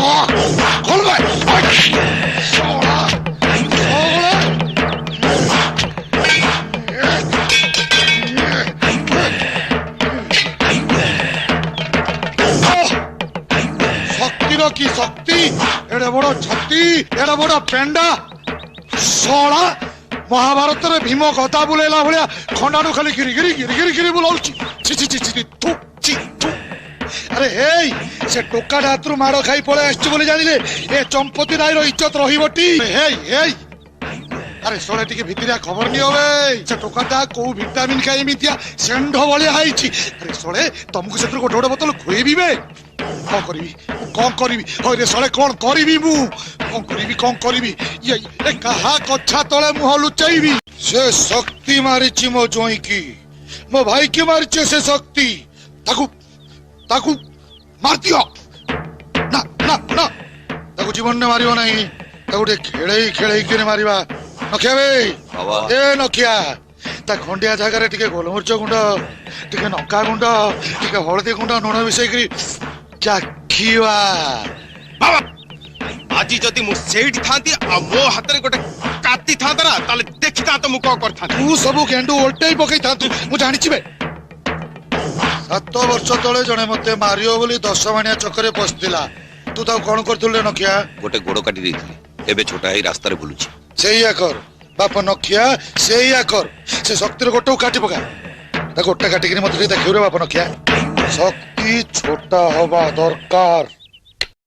खोल शक्ति की शक्ति एड़े बड़ छाती एड़े बड़ पेंडा सोला महाभारत रे भीम गदा बुलेला भलिया खंडानु खाली गिरी गिरी गिरी गिरी गिरी बुलाउची छि छि छि छि थु छि थु। अरे हे से टोका हाथरू माड़ खाई पळे आछी बोली जानिले ए चंपती राय रो इज्जत रहिबटी। हे हे अरे सोले टिके भितरिया खबर नि होवे से टोका ता को विटामिन खाई मितिया सेंढ भलिया हाइची। अरे सोले तुमको सेत्र गोटे गोटे बोतल खुएबी बे कौन करी रे सोले कौन करी मु कौन करी ये कहा कच्छा तले मुह लुचाईबी। से शक्ति मारिची मो जोई की मो भाई की मारिचे से शक्ति ताकू ताकू मार दियो ना ना ना ताकू जीवन ने मारियो नहीं ताकू दे खेळेई के मारिबा। नखिया बे ए नखिया ता खंडिया जगह रे टिके गोलमरच गुंड टिके नका गुंड टिके हळदी गुंड नून मिसई करी चाखिवा बाबा। आजी जदि मु सेठी थांती आ मो हाथ रे गोटे काती थांता ना ताले देखिता तो मु को करथा। तू सब गेंडू उल्टे ही पकई था तू मु जानि छिबे। 7 वर्ष तळे जणे मते मारियो बोली 10 मानिया चक्करे पसतिला तू ता कोन करथुले नखिया गोटे गोडो काटी देथि एबे छोटा ही रास्ता रे बुलुची। सेया कर बाप नखिया सेया कर से शक्ति रे गोटो काटी पका ता गोटा काटी के मते देखियो रे बाप नखिया शक्ति छोटा होबा दरकार।